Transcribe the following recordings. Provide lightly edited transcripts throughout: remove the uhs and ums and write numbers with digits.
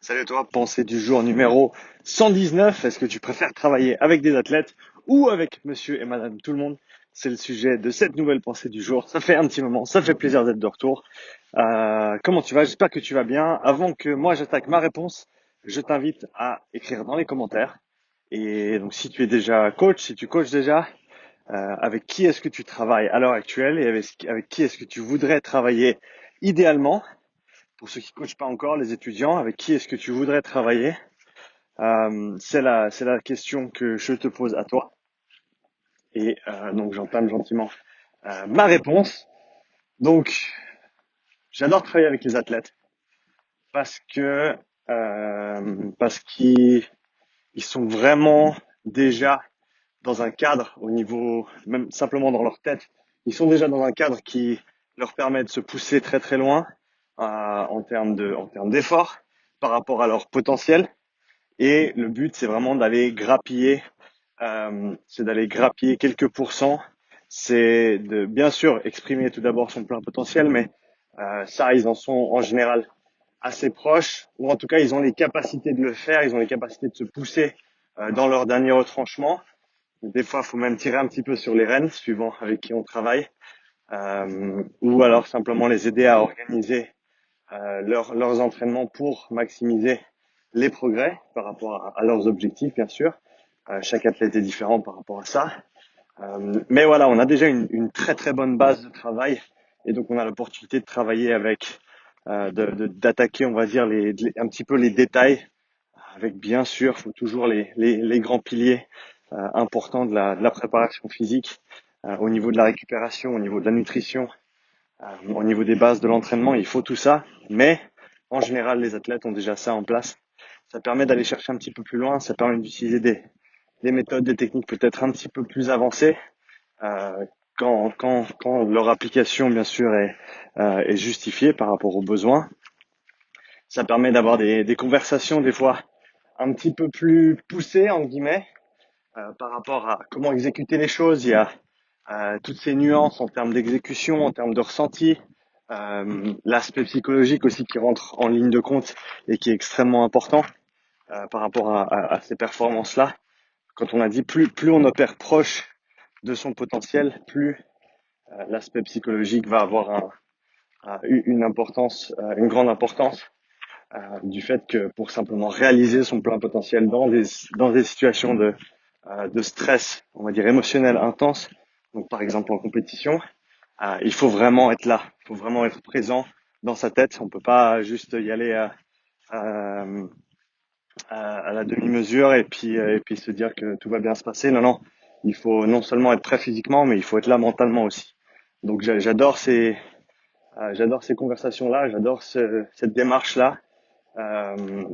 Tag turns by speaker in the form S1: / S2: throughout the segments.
S1: Salut à toi, pensée du jour numéro 119. Est-ce que tu préfères travailler avec des athlètes ou avec monsieur et madame tout le monde? C'est le sujet de cette nouvelle pensée du jour. Ça fait un petit moment, ça fait plaisir d'être de retour. Comment tu vas? J'espère que tu vas bien. Avant que moi j'attaque ma réponse, je t'invite à écrire dans les commentaires. Et donc si tu es déjà coach, si tu coaches déjà, avec qui est-ce que tu travailles à l'heure actuelle et avec qui est-ce que tu voudrais travailler idéalement? Pour ceux qui ne coachent pas encore, les étudiants, avec qui est-ce que tu voudrais travailler? C'est la question que je te pose à toi. Et donc j'entame gentiment ma réponse. Donc, j'adore travailler avec les athlètes parce qu'ils sont vraiment déjà dans un cadre au niveau, même simplement dans leur tête, ils sont déjà dans un cadre qui leur permet de se pousser très très loin en termes d'effort par rapport à leur potentiel. Et le but, c'est d'aller grappiller quelques pourcents. C'est de bien sûr exprimer tout d'abord son plein potentiel, mais ça, ils en sont en général assez proches, ou en tout cas, ils ont les capacités de le faire, ils ont les capacités de se pousser dans leur dernier retranchement. Des fois, il faut même tirer un petit peu sur les rênes, suivant avec qui on travaille, ou alors simplement les aider à organiser leurs entraînements pour maximiser les progrès par rapport à leurs objectifs, bien sûr. Chaque athlète est différent par rapport à ça. Mais voilà, on a déjà une très très bonne base de travail et donc on a l'opportunité de travailler avec, d'attaquer, on va dire, un petit peu les détails avec bien sûr, faut toujours les grands piliers importants de la préparation physique au niveau de la récupération, au niveau de la nutrition, au niveau des bases de l'entraînement, il faut tout ça. Mais en général, les athlètes ont déjà ça en place. Ça permet d'aller chercher un petit peu plus loin, ça permet d'utiliser des méthodes, des techniques peut-être un petit peu plus avancées euh, quand leur application, bien sûr, est justifiée par rapport aux besoins. Ça permet d'avoir des conversations des fois un petit peu plus poussées, entre guillemets, par rapport à comment exécuter les choses. Il y a toutes ces nuances en termes d'exécution, en termes de ressenti, l'aspect psychologique aussi qui rentre en ligne de compte et qui est extrêmement important par rapport à ces performances-là. Quand on a dit plus on opère proche de son potentiel, plus l'aspect psychologique va avoir une importance, une grande importance du fait que pour simplement réaliser son plein potentiel dans des situations de stress, on va dire émotionnel intense, donc par exemple en compétition, il faut vraiment être là, il faut vraiment être présent dans sa tête. On peut pas juste y aller à, à la demi-mesure et puis se dire que tout va bien se passer. Non, non, il faut non seulement être prêt physiquement, mais il faut être là mentalement aussi. Donc j'adore ces conversations-là, cette démarche-là.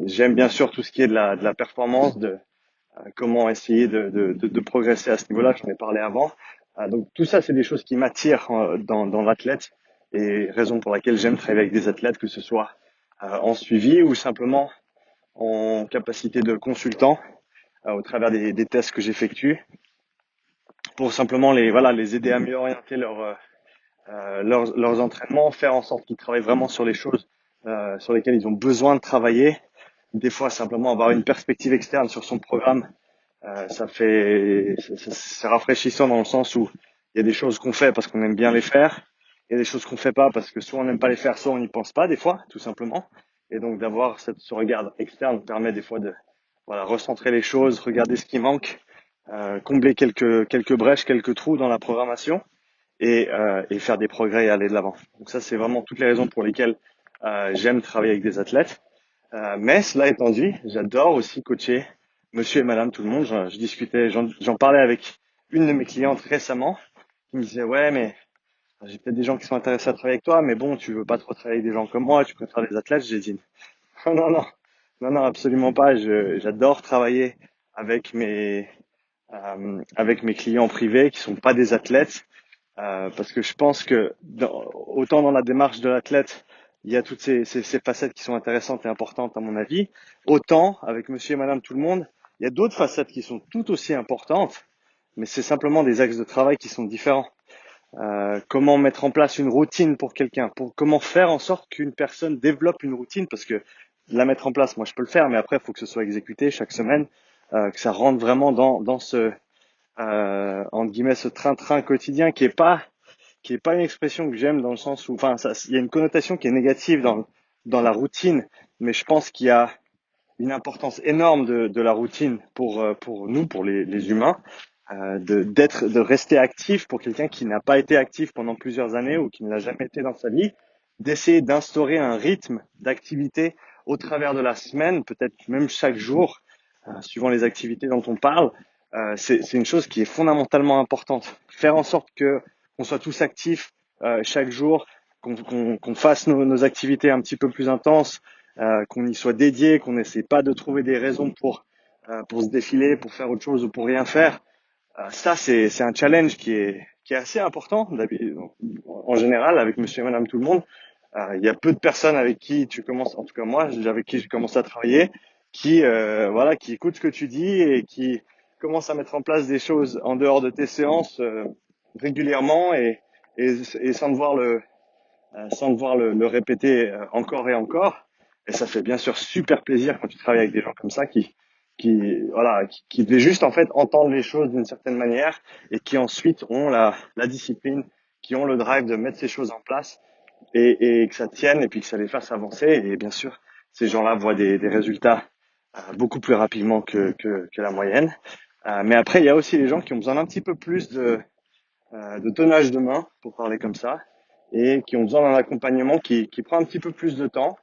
S1: J'aime bien sûr tout ce qui est de la performance, de comment essayer de progresser à ce niveau-là. J'en ai parlé avant. Donc tout ça, c'est des choses qui m'attirent dans l'athlète et raison pour laquelle j'aime travailler avec des athlètes, que ce soit en suivi ou simplement en capacité de consultant au travers des tests que j'effectue pour simplement les aider à mieux orienter leurs entraînements, faire en sorte qu'ils travaillent vraiment sur les choses sur lesquelles ils ont besoin de travailler. Des fois, simplement avoir une perspective externe sur son programme, c'est rafraîchissant dans le sens où il y a des choses qu'on fait parce qu'on aime bien les faire, il y a des choses qu'on fait pas parce que soit on n'aime pas les faire, soit on n'y pense pas des fois, tout simplement. Et donc d'avoir ce regard externe permet des fois de recentrer les choses, regarder ce qui manque, combler quelques brèches, quelques trous dans la programmation et faire des progrès et aller de l'avant. Donc ça, c'est vraiment toutes les raisons pour lesquelles j'aime travailler avec des athlètes. Mais cela étant dit, j'adore aussi coacher monsieur et madame tout le monde. J'en parlais avec une de mes clientes récemment qui me disait ouais mais j'ai peut-être des gens qui sont intéressés à travailler avec toi, mais bon tu veux pas trop travailler avec des gens comme moi, tu préfères des athlètes. J'ai dit non non non non non absolument pas. J'adore travailler avec mes clients privés qui sont pas des athlètes. Parce que je pense que autant dans la démarche de l'athlète, il y a toutes ces facettes qui sont intéressantes et importantes à mon avis, autant avec monsieur et madame tout le monde, il y a d'autres facettes qui sont tout aussi importantes, mais c'est simplement des axes de travail qui sont différents. Comment mettre en place une routine pour quelqu'un, comment faire en sorte qu'une personne développe une routine, parce que la mettre en place, moi je peux le faire, mais après il faut que ce soit exécuté chaque semaine, que ça rentre vraiment dans ce entre guillemets ce train-train quotidien qui est pas une expression que j'aime dans le sens où, enfin, il y a une connotation qui est négative dans la routine, mais je pense qu'il y a une importance énorme de la routine pour nous, pour les humains, de rester actif pour quelqu'un qui n'a pas été actif pendant plusieurs années ou qui ne l'a jamais été dans sa vie, d'essayer d'instaurer un rythme d'activité au travers de la semaine, peut-être même chaque jour, suivant les activités dont on parle. C'est une chose qui est fondamentalement importante. Faire en sorte que qu'on soit tous actifs chaque jour, qu'on fasse nos activités un petit peu plus intenses, qu'on y soit dédié, qu'on n'essaie pas de trouver des raisons pour se défiler, pour faire autre chose ou pour rien faire. Ça, c'est un challenge qui est assez important en général avec monsieur et madame tout le monde. Il y a peu de personnes avec qui tu commences, en tout cas moi, avec qui j'ai commencé à travailler, voilà, qui écoutent ce que tu dis et qui commencent à mettre en place des choses en dehors de tes séances régulièrement et sans devoir le répéter encore et encore. Et ça fait bien sûr super plaisir quand tu travailles avec des gens comme ça voilà, qui devaient juste en fait entendre les choses d'une certaine manière et qui ensuite ont la discipline, qui ont le drive de mettre ces choses en place et que ça tienne et puis que ça les fasse avancer. Et bien sûr, ces gens-là voient des résultats beaucoup plus rapidement que la moyenne. Mais après, il y a aussi les gens qui ont besoin d'un petit peu plus de tonnage de main, pour parler comme ça, et qui ont besoin d'un accompagnement qui prend un petit peu plus de temps,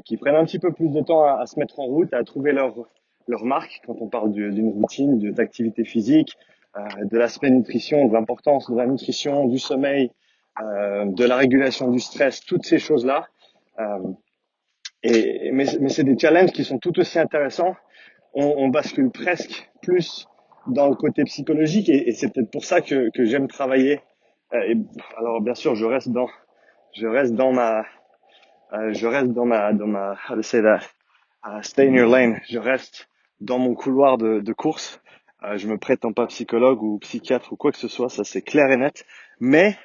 S1: qui prennent un petit peu plus de temps à se mettre en route, à trouver leur marque quand on parle d'une routine, d'activité physique, de l'aspect nutrition, de l'importance de la nutrition, du sommeil, de la régulation du stress, toutes ces choses-là. Euh, mais c'est des challenges qui sont tout aussi intéressants. On bascule presque plus dans le côté psychologique et c'est peut-être pour ça que j'aime travailler. Et, alors bien sûr, je reste dans ma, how to say that, stay in your lane. Je reste dans mon couloir de course. Je me prétends pas psychologue ou psychiatre ou quoi que ce soit, ça c'est clair et net. Mais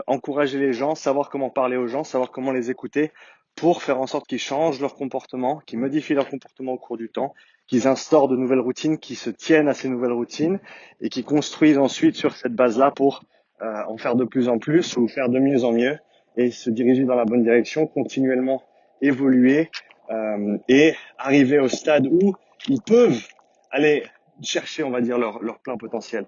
S1: encourager les gens, savoir comment parler aux gens, savoir comment les écouter pour faire en sorte qu'ils changent leur comportement, qu'ils modifient leur comportement au cours du temps, qu'ils instaurent de nouvelles routines, qu'ils se tiennent à ces nouvelles routines et qu'ils construisent ensuite sur cette base-là pour en faire de plus en plus ou faire de mieux en mieux et se diriger dans la bonne direction, continuellement évoluer et arriver au stade où ils peuvent aller chercher, on va dire, leur plein potentiel.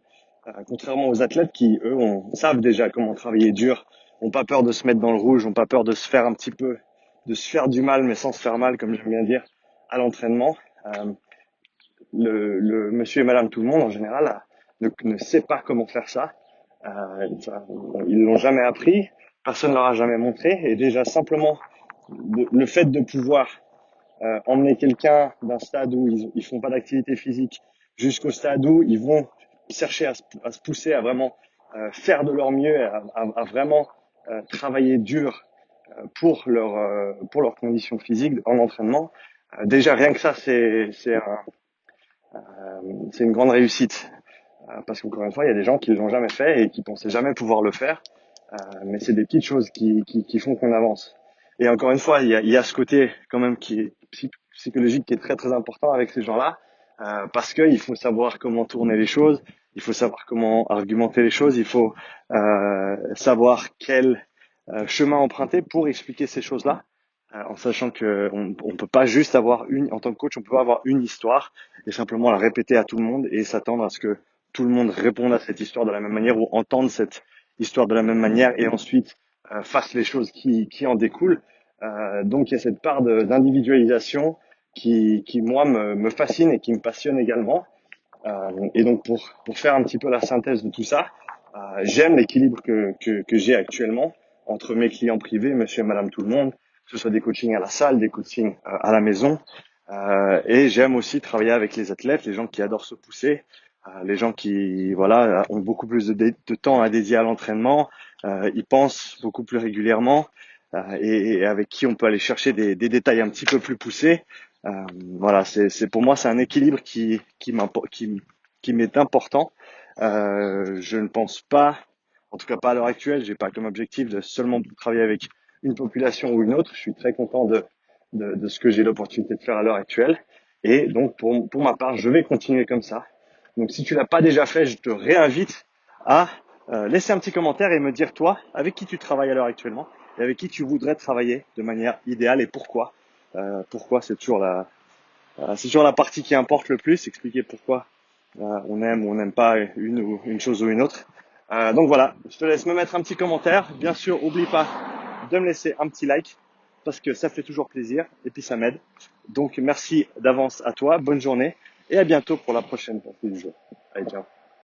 S1: Contrairement aux athlètes qui, eux, savent déjà comment travailler dur, ont pas peur de se mettre dans le rouge, ont pas peur de se faire un petit peu, de se faire du mal, mais sans se faire mal, comme j'aime bien dire, à l'entraînement. Le monsieur et madame tout le monde, en général, ne sait pas comment faire ça. Ils l'ont jamais appris, personne ne leur a jamais montré, et déjà simplement le fait de pouvoir emmener quelqu'un d'un stade où ils font pas d'activité physique jusqu'au stade où ils vont chercher à se pousser, à vraiment faire de leur mieux, à vraiment travailler dur pour leurs conditions physiques en entraînement. Déjà rien que ça, c'est une grande réussite. Parce qu'encore une fois, il y a des gens qui ne l'ont jamais fait et qui pensaient jamais pouvoir le faire. Mais c'est des petites choses qui font qu'on avance. Et encore une fois, il y a ce côté quand même qui est psychologique qui est très très important avec ces gens-là, parce qu'il faut savoir comment tourner les choses, il faut savoir comment argumenter les choses, il faut savoir quel chemin emprunter pour expliquer ces choses-là, en sachant que on peut pas juste avoir en tant que coach, on peut pas avoir une histoire et simplement la répéter à tout le monde et s'attendre à ce que tout le monde réponde à cette histoire de la même manière ou entende cette histoire de la même manière et ensuite fasse les choses qui en découlent. Donc il y a cette part d'individualisation qui moi me fascine et qui me passionne également. Et donc pour faire un petit peu la synthèse de tout ça, j'aime l'équilibre que j'ai actuellement entre mes clients privés, monsieur et madame tout le monde, que ce soit des coachings à la salle, des coachings à la maison. Et j'aime aussi travailler avec les athlètes, les gens qui adorent se pousser, les gens qui voilà ont beaucoup plus de temps à dédier à l'entraînement, ils pensent beaucoup plus régulièrement et avec qui on peut aller chercher des détails un petit peu plus poussés. Euh, voilà, c'est pour moi c'est un équilibre qui m'est important. Je ne pense pas, en tout cas pas à l'heure actuelle, j'ai pas comme objectif de seulement travailler avec une population ou une autre. Je suis très content de ce que j'ai l'opportunité de faire à l'heure actuelle. Et donc, pour ma part, je vais continuer comme ça. Donc, si tu l'as pas déjà fait, je te réinvite à laisser un petit commentaire et me dire, toi, avec qui tu travailles à l'heure actuellement et avec qui tu voudrais travailler de manière idéale et pourquoi. Pourquoi, c'est toujours la partie qui importe le plus, expliquer pourquoi on aime ou on n'aime pas une chose ou une autre. Donc voilà, je te laisse me mettre un petit commentaire. Bien sûr, oublie pas de me laisser un petit like parce que ça fait toujours plaisir et puis ça m'aide. Donc merci d'avance à toi, bonne journée et à bientôt pour la prochaine partie du jeu. Allez, ciao.